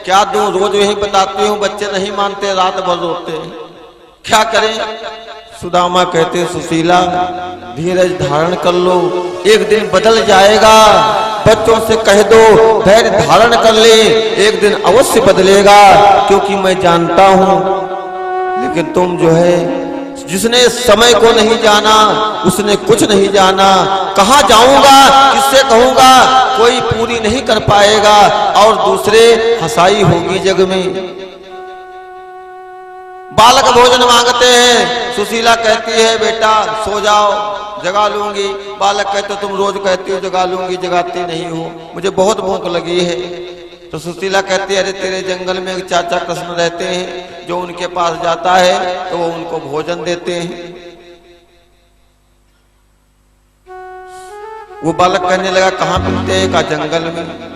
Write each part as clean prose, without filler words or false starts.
क्या दूं, रोज यही बताती हूँ, बच्चे नहीं मानते, रात भर रोते हैं, क्या करें। सुदामा कहते सुशीला धीरज धारण कर लो, एक दिन बदल जाएगा। बच्चों से कह दो धैर्य धारण कर ले, एक दिन अवश्य बदलेगा, क्योंकि मैं जानता हूं। लेकिन तुम जो है, जिसने समय को नहीं जाना उसने कुछ नहीं जाना। कहाँ जाऊंगा, किससे कहूंगा, कोई पूरी नहीं कर पाएगा और दूसरे हंसाई होगी जग में। बालक भोजन मांगते हैं, सुशीला कहती है बेटा सो जाओ, जगा लूंगी। बालक कहते तुम रोज कहती हो जगा लूंगी, जगाती नहीं हो, मुझे बहुत भूख लगी है। तो सुशीला कहती है अरे तेरे जंगल में एक चाचा कृष्ण रहते हैं, जो उनके पास जाता है तो वो उनको भोजन देते हैं। वो बालक कहने लगा कहाँ मिलते हैं, का जंगल में।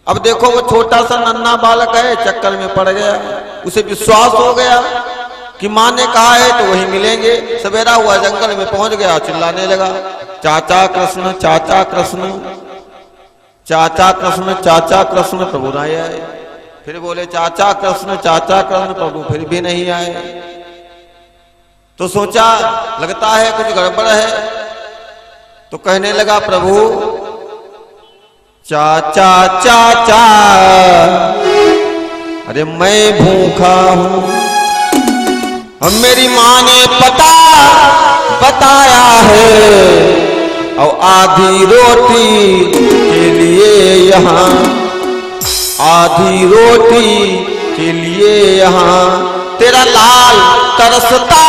अब देखो वो छोटा सा नन्हा बालक है, चक्कर में पड़ गया, उसे विश्वास हो गया कि माँ ने कहा है तो वही मिलेंगे। सवेरा हुआ, जंगल में पहुंच गया, चिल्लाने लगा चाचा कृष्ण, चाचा कृष्ण, चाचा कृष्ण, चाचा कृष्ण। प्रभु नहीं आए। फिर बोले चाचा कृष्ण, चाचा कृष्ण, प्रभु फिर भी नहीं आए। तो सोचा लगता है कुछ गड़बड़ है, तो कहने लगा प्रभु चाचा चाचा, अरे मैं भूखा हूं, अब मेरी माँ ने पता बताया है, और आधी रोटी के लिए यहाँ, आधी रोटी के लिए यहाँ तेरा लाल तरसता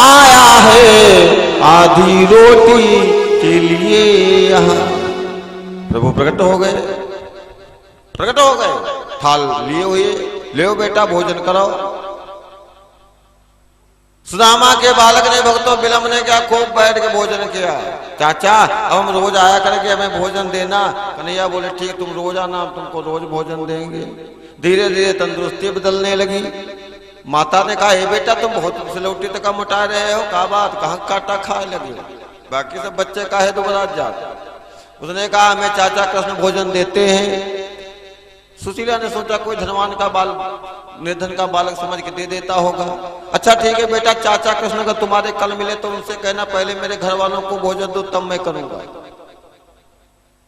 आया है, आधी रोटी के लिए यहाँ। प्रभु प्रकट हो गए, प्रकट हो गए, थाल लिए हुए, ले बेटा भोजन करो। सुदामा के बालक ने भक्तों विलंब ने क्या खूब बैठ के भोजन किया। चाचा अब हम रोज आया करके हमें भोजन देना। कन्हैया बोले ठीक, तुम रोज आना, तुमको रोज भोजन देंगे। धीरे धीरे तंदुरुस्ती बदलने लगी। माता ने कहा हे बेटा तुम बहुत सिलौटी तक मोटा रहे हो, कहा बात, कहाँ काटा खाए लगे, बाकी सब बच्चे काहे तो बरात जाते। उसने कहा हमें चाचा कृष्ण भोजन देते हैं। सुशीला ने सोचा कोई धनवान का बाल, निर्धन का बालक समझ के दे देता होगा। अच्छा ठीक है बेटा, चाचा कृष्ण अगर तुम्हारे कल मिले तो उनसे कहना पहले मेरे घर वालों को भोजन दो, तब मैं करूंगा।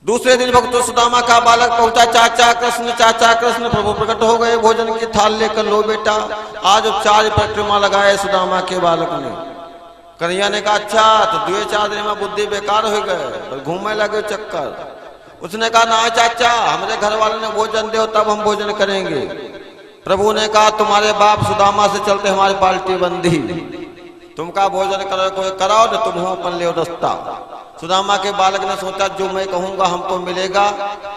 दूसरे दिन भक्त सुदामा का बालक पहुंचा, चाचा कृष्ण, चाचा कृष्ण। प्रभु प्रकट हो गए, भोजन की थाल लेकर लो बेटा। आज उपचार परिक्रमा लगाए सुदामा के बालक ने। कन्हैया ने कहा अच्छा, तो 2-4 दिन में बुद्धि बेकार हो गए, घूमने लगे चक्कर। उसने कहा ना चाचा, हमारे घर वालों ने भोजन दो तब हम भोजन करेंगे। प्रभु ने कहा तुम्हारे बाप सुदामा से चलते हमारी पार्टी बंदी, तुम का भोजन करो, कोई कराओ न तुम हो अपन ले रास्ता। सुदामा के बालक ने सोचा जो मैं कहूंगा हमको मिलेगा,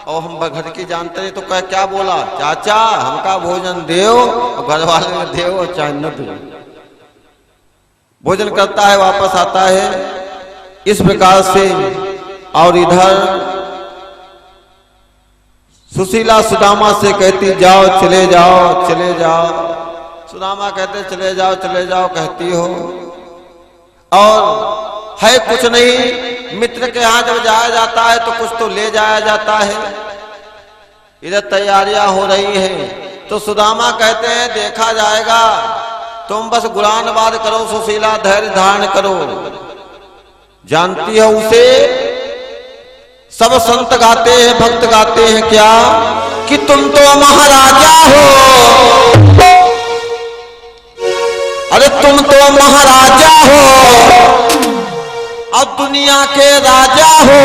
और हम घर की जानते नहीं। तो क्या बोला, चाचा हमका भोजन दो, घर वाले ने दो चाहे न दो। भोजन करता है, वापस आता है इस प्रकार से। और इधर सुशीला सुदामा से कहती जाओ चले जाओ चले जाओ। सुदामा कहते चले जाओ चले जाओ कहती हो, और है कुछ नहीं। मित्र के यहाँ जब जाया जाता है तो कुछ तो ले जाया जाता है। इधर तैयारियां हो रही हैं, तो सुदामा कहते हैं देखा जाएगा, तुम बस गुलानवाद करो सुशीला, धैर्य धारण करो। जानती है उसे सब संत गाते हैं, भक्त गाते हैं क्या कि तुम तो महाराजा हो, अरे तुम तो महाराजा हो, अब दुनिया के राजा हो।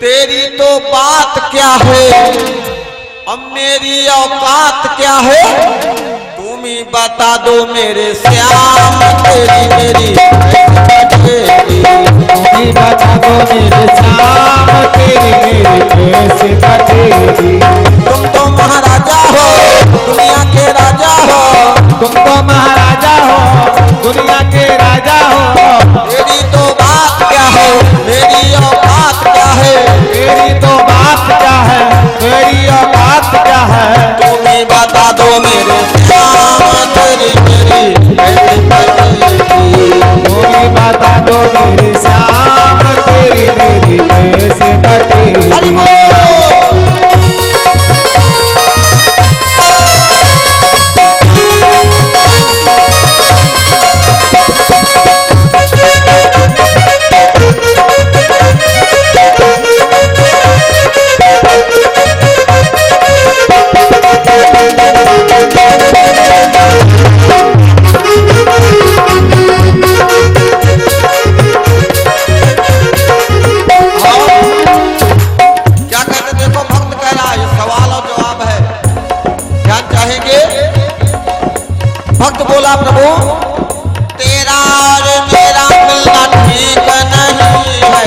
तेरी तो बात क्या है, अब मेरी औकात क्या है, तुम ही बता दो मेरे श्याम। तेरी मेरी बता दो मेरे श्याम, तेरी मेरी कैसे कटेगी। तुम तो महाराजा हो, दुनिया के राजा हो, तुम तो महाराजा हो, दुनिया के राजा हो। तेरी तो बात क्या है, मेरी औकात क्या है, तेरी तो बात क्या है, मेरी औकात क्या है, तुम ही बता दो मेरे श्याम। तेरी मेरी कैसे कटेगी, तुम ही बता दो मेरे श्याम, तेरी मेरी कैसे कटेगी। बोला प्रभु तेरा और मेरा मिलना ठीक नहीं है,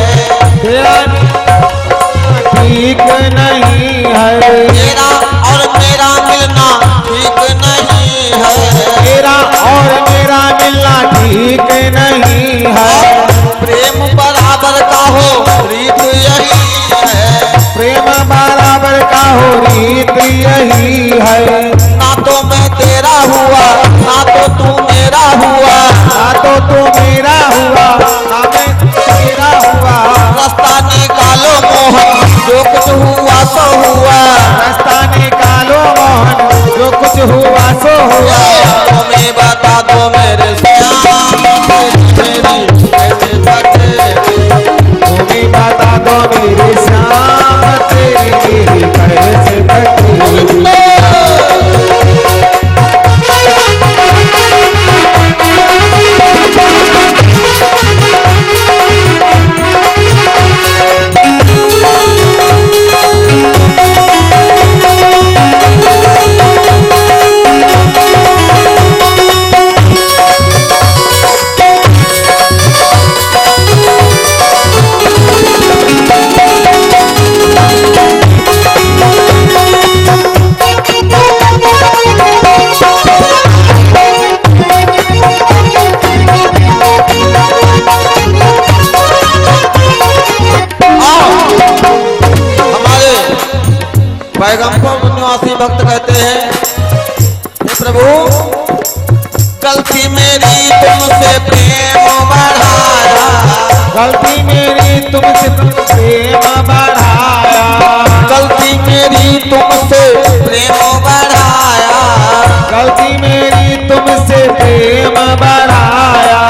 तेरा ठीक नहीं है, तेरा और मेरा मिलना ठीक नहीं है, तेरा और मेरा मिलना ठीक नहीं है। प्रेम बराबर का हो रीत यही है, प्रेम बराबर का हो रीत यही है। ना तो मैं तेरा हुआ ना तो तू मेरा हुआ, ना तो तू मेरा हुआ ना मैं तेरा हुआ। रास्ता निकालो मोहन जो कुछ हुआ सो हुआ, रास्ता निकालो मोहन जो कुछ हुआ सो हुआ। तुम्हें बता दो मेरे श्याम मेरी कैसे बचेगी, तुम्हें बता दो मेरे श्याम तेरी मेरी कैसे कटेगी। पैगंबर निवासी भक्त कहते हैं हे प्रभु गलती मेरी तुमसे प्रेम बढ़ाया, गलती मेरी तुमसे प्रेम बढ़ाया, गलती मेरी तुमसे प्रेम बढ़ाया, गलती मेरी तुमसे प्रेम बढ़ाया।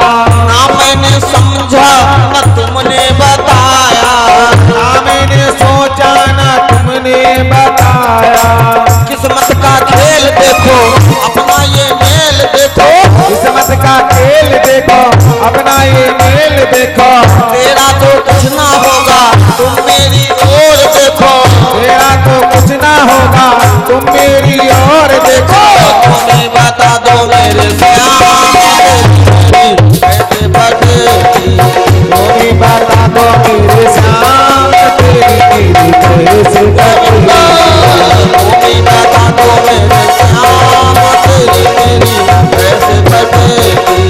ना मैंने समझा न तुमने बताया, ना मैंने सोचा ना तुमने बताया। किस्मत का खेल देखो अपना ये मेल देखो, किस्मत का खेल देखो अपना ये मेल देखो। तेरा तो कुछ ना होगा तुम मेरी ओर देखो, तेरा तो कुछ ना होगा तुम मेरी ओर देखो। तुम्हें बता दो मेरे श्याम कैसे बचेगी, तुम्हें बता दो मेरे श्याम तेरी मेरी कैसे कटेगी। तुम्हें बता दो मेरे श्याम तेरी मेरी कैसे बचेगी,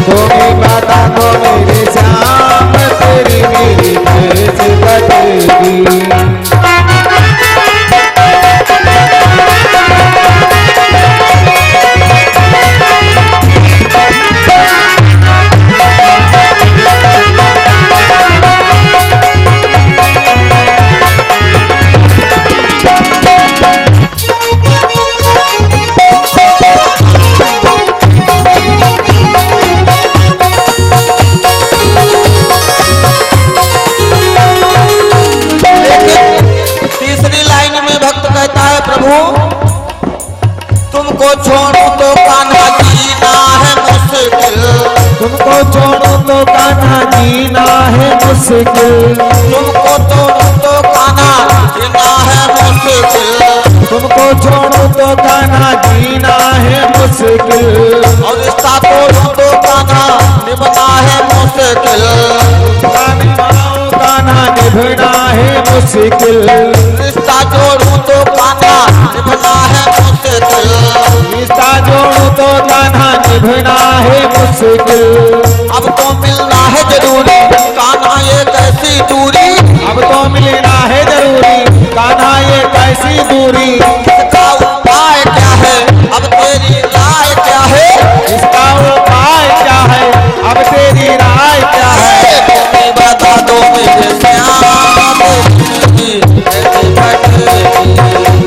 तुम्हें बता दो मेरे श्याम तेरी मेरी कैसे कटेगी। तीसरी लाइन में भक्त कहता है प्रभु तुमको छोड़ू तो कान्हा जीना है मुश्किल, तुमको छोड़ो तो कान्हा जीना है मुश्किल, तुमको छोड़ू तो कान्हा जीना है मुश्किल, तुमको छोड़ो तो कान्हा जीना है मुश्किल। और रिश्ता तोड़ू तो कान्हा निभना है मुश्किल, कान्हा निभना है मुश्किल, रिश्ता जोड़ू तो कान्हा निभना है मुश्किल, रिश्ता जोड़ो तो कान्हा निभना है मुश्किल। अब तो मिलना है जरूरी कान्हा ये कैसी दूरी, अब तो मिलना है जरूरी कान्हा ये कैसी दूरी। इसका उपाय क्या है अब तेरी राय क्या है, इसका उपाय क्या है अब तेरी राय क्या है। तुम्हें बता दो मेरे श्याम तेरी कैसे बचेगी,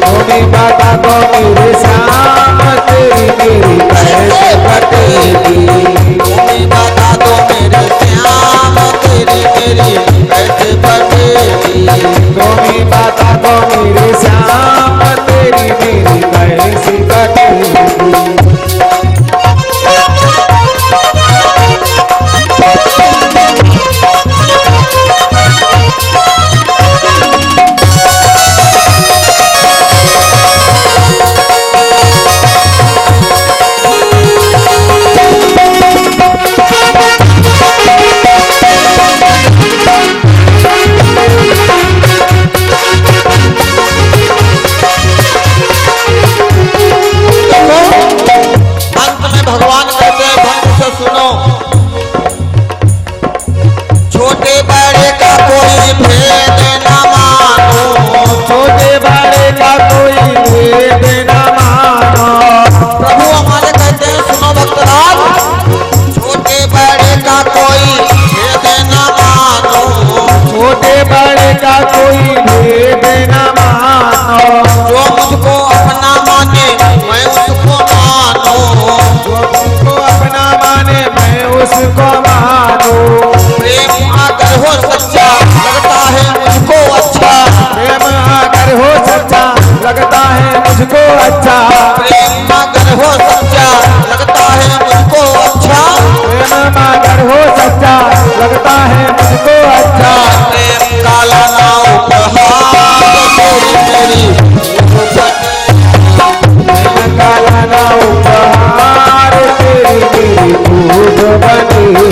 तुम्हें बता दो मेरे श्याम तेरी मेरी कैसे कटेगी। तुम्हें बता दो मेरे श्याम तेरी मेरी कैसे बचेगी, तुम्हें बता दो मेरे श्याम तेरी मेरी कैसे कटेगी। है मुझको अच्छा। प्रेम काला ना उपहार तेरी मेरी प्रेम काला ना उपहार तेरी मेरी खूब बनेगी।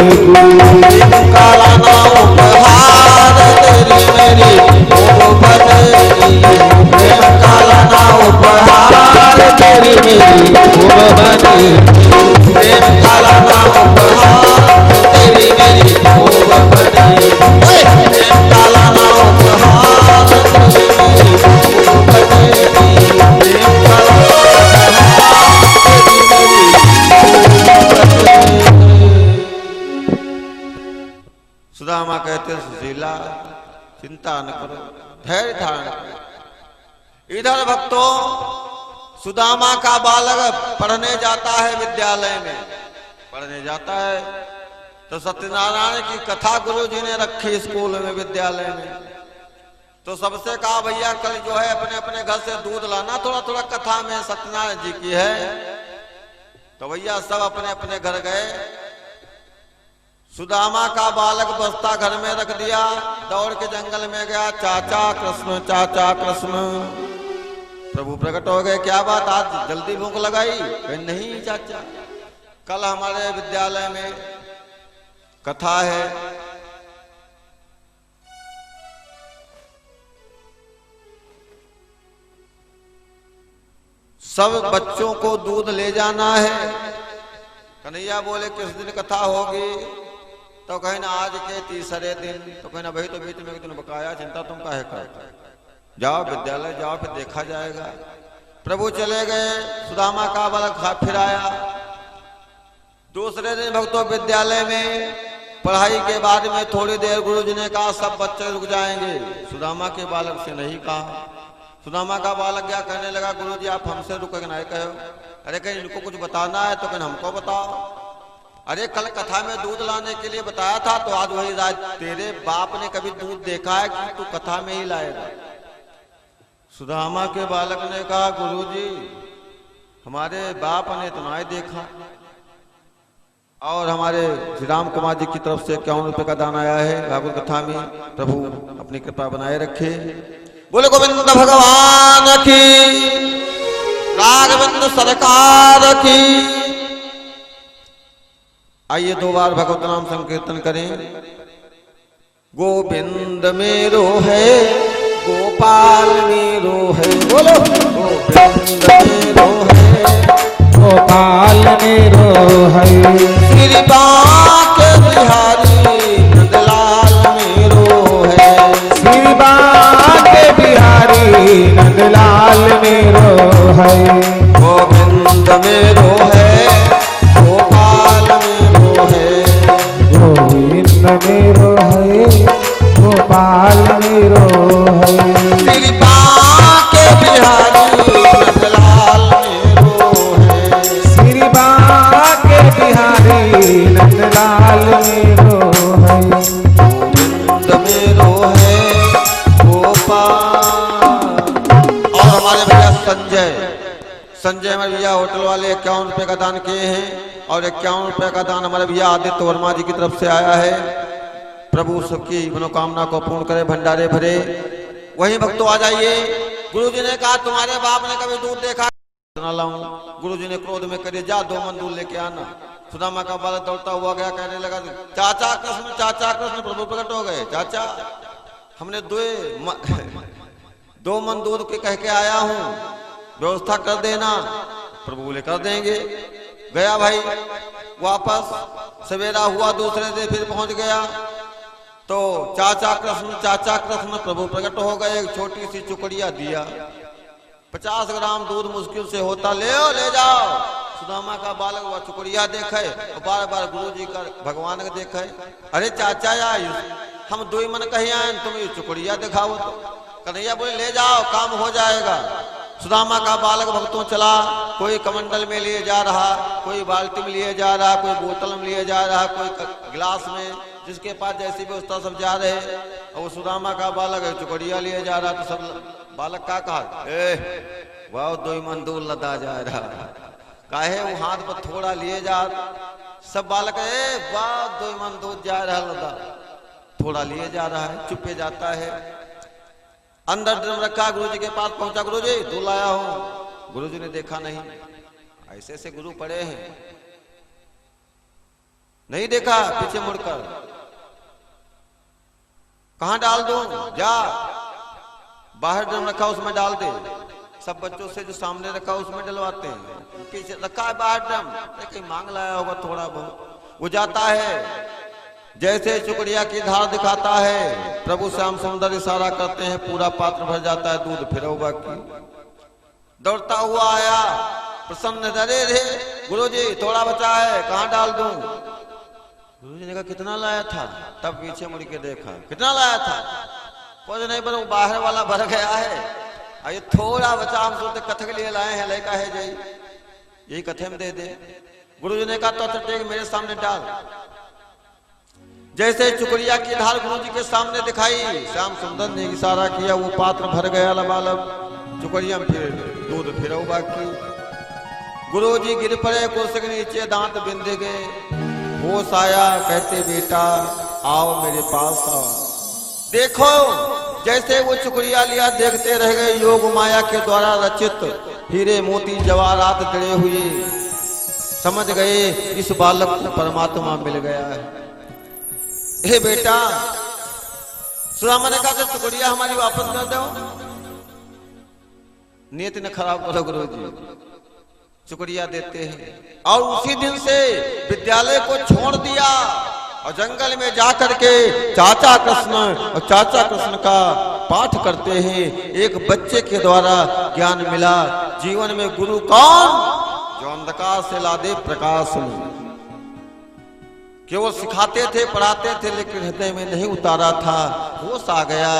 प्रेम काला ना उपहार तेरी मेरी खूब बनेगी। प्रेम काला ना उपहार तेरी मेरी खूब बनेगी। प्रेम काला ना उपहार तेरी मेरी खूब बनेगी। प्रेम काला ना उपहार तेरी मेरी खूब बनेगी। प्रेम काला ना उपहार तेरी मेरी खूब बनेगी। सुदामा कहते सुशीला चिंता न करो, धैर्य धारण करो। इधर भक्तों सुदामा का बालक पढ़ने जाता है, विद्यालय में पढ़ने जाता है, तो सत्यनारायण की कथा गुरु जी ने रखी स्कूल में, विद्यालय में। तो सबसे कहा भैया कल जो है अपने अपने घर से दूध लाना, थोड़ा थोड़ा कथा में सत्यनारायण जी की है। तो भैया सब अपने अपने घर गए। सुदामा का बालक बस्ता घर में रख दिया, दौड़ के जंगल में गया, चाचा कृष्ण, चाचा कृष्ण। प्रभु प्रकट हो गए, क्या बात आज जल्दी भूख लगाई? नहीं चाचा, कल हमारे विद्यालय में कथा है। सब बच्चों को दूध ले जाना है। कन्हैया बोले किस दिन कथा होगी? तो कहे ना आज के तीसरे दिन। तो कहे ना भाई तो बीच में एक दिन बकाया, चिंता तुम काहे करते? जाओ विद्यालय जाओ, फिर देखा जाएगा। प्रभु चले गए, सुदामा का बालक फिर आया। दूसरे दिन भक्तों विद्यालय में पढ़ाई के बाद में थोड़ी देर गुरु जी ने कहा सब बच्चे रुक जाएंगे। सुदामा के बालक से नहीं कहा। सुदामा का बालक क्या कहने लगा, गुरु जी आप हमसे रुके नहीं कहो। अरे कहीं इनको कुछ बताना है तो कहीं हमको बताओ। अरे कल कथा में दूध लाने के लिए बताया था, तो आज वही राज तेरे बाप ने कभी दूध देखा है कि तू कथा में ही लाएगा? सुदामा के बालक ने कहा गुरुजी हमारे बाप ने इतना ही देखा, और हमारे श्री राम कुमार जी की तरफ से 51 रुपए का दान आया है भागवत कथा में। प्रभु अपनी कृपा बनाए रखे। बोले गोविंद भगवान की, राघवेंद्र सरकार की। आइए 2 बार भगवत नाम संकीर्तन करें। गोविंद मेरो है, गोपाल मेरो है। बोलो गोविंद मेरो है, गोपाल मेरो है। कृपा के बिहारी नंदलाल मेरो है। शिवा के बिहारी नंदलाल मेरो है। गोविंद मेरो है, गोपाल मेरो है। गोविंद मेरो है, गोपाल मेरो है। कृपा के बिहारी नंदलाल मेरो है। शिवा के बिहारी नंदलाल मेरो है। गोविंद मेरो है, गोपाल। और हमारे भैया संजय हमारे भैया होटल वाले 51 रुपए का दान किए हैं, और 51 रुपए का दान हमारे भैया आदित्य वर्मा जी की तरफ से आया है। प्रभु सबकी मनोकामना को पूर्ण करे, भंडारे भरे। वही भक्तों आ जाइए। गुरु जी ने कहा तुम्हारे बाप ने कभी दूध देखा? सुना लाऊं। गुरु जी ने क्रोध में करे, जा 2 मन दूध लेके आना। सुदामा का बालक दौड़ता हुआ गया, कहने लगा चाचा कृष्ण, चाचा कृष्ण। प्रभु प्रकट हो गए, चाचा हमने 2 मन दूध के कह के आया हूं, व्यवस्था कर देना। प्रभु बोले कर देंगे। गया भाई वापस, सवेरा हुआ दूसरे दिन फिर पहुंच गया, तो चाचा कृष्ण प्रभु प्रकट हो गए। एक छोटी सी चुकड़िया दिया, 50 ग्राम दूध मुश्किल से होता, ले जाओ। सुदामा का बालक वह चुकड़िया देखे और बार बार गुरु जी का भगवान का देखे। अरे चाचा यार हम 2 मन कहीं आए, तुम ये चुकड़िया दिखाओ। तो कन्हैया बोले ले जाओ, काम हो जाएगा। सुदामा का बालक भक्तों चला, कोई कमंडल में लिए जा रहा, कोई बाल्टी में लिए जा रहा, कोई बोतल में लिए जा रहा, कोई गिलास में, जिसके पास जैसी व्यवस्था सब जा रहे। और वो सुदामा का बालक चुकड़िया लिए जा रहा, तो सब बालक का कहा वाह 2 मन दूर लदा जा रहा, काहे वो हाथ पर थोड़ा लिए जा। सब बालक वाह 2 मन दूर जा रहा लदा। थोड़ा लिए जा रहा है, चुपे जाता है। अंदर ड्रम रखा, गुरु जी के पास पहुंचा, गुरु जी दूध लाया हूं। गुरु जी ने देखा नहीं, ऐसे ऐसे गुरु पड़े हैं, नहीं देखा, पीछे मुड़कर कहां डाल दूं, जा बाहर ड्रम रखा उसमें डाल दे। सब बच्चों से जो सामने रखा उसमें डलवाते हैं, पीछे रखा है बाहर ड्रम, कहीं मांग लाया होगा थोड़ा बहुत। वो जाता है, जैसे चुकड़िया की धार दिखाता है, प्रभु श्याम सुंदर इशारा करते हैं, पूरा पात्र भर जाता है दूध, फिर बाकी दौड़ता हुआ आया, प्रसन्न, डरे रे गुरु जी थोड़ा बचा है, कहां डाल दूं। गुरु जी ने कहा कितना लाया था, तब पीछे मुड़ के देखा, कितना लाया था, कुछ नहीं, पर वो बाहर वाला भर गया है, ये थोड़ा बचा, हम सोचते कथे के लिए लाए हैं, लेका है जय, यही कथे में दे दे। गुरु जी ने कहा तो टेक मेरे सामने डाल। जैसे चुकड़िया की धार गुरु जी के सामने दिखाई, श्याम सुंदर ने इशारा किया, वो पात्र भर गया लबालब, चुकड़िया में फिर दूध फिर बाकी। गुरु जी गिर पड़े कुर्सी के नीचे, दांत बिंद गए, होश आया, कहते बेटा आओ मेरे पास आओ। देखो जैसे वो चुकड़िया लिया, देखते रह गए, योग माया के द्वारा रचित हीरे मोती जवाहरात जड़े हुए, समझ गए इस बालक को परमात्मा मिल गया है। हे बेटा, सुदामा ने कहा चुकड़िया हमारी वापस कर दो, नियत न खराब करो गुरु जी, चुकड़िया देते हैं। और उसी दिन से विद्यालय को छोड़ दिया और जंगल में जाकर के चाचा कृष्ण और चाचा कृष्ण का पाठ करते हैं। एक बच्चे के द्वारा ज्ञान मिला, जीवन में गुरु कौन, जो अंधकार से ला दे प्रकाश में। केवल सिखाते थे, पढ़ाते थे, लेकिन हृदय में नहीं उतारा था। होश आ गया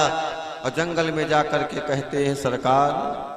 और जंगल में जाकर के कहते हैं सरकार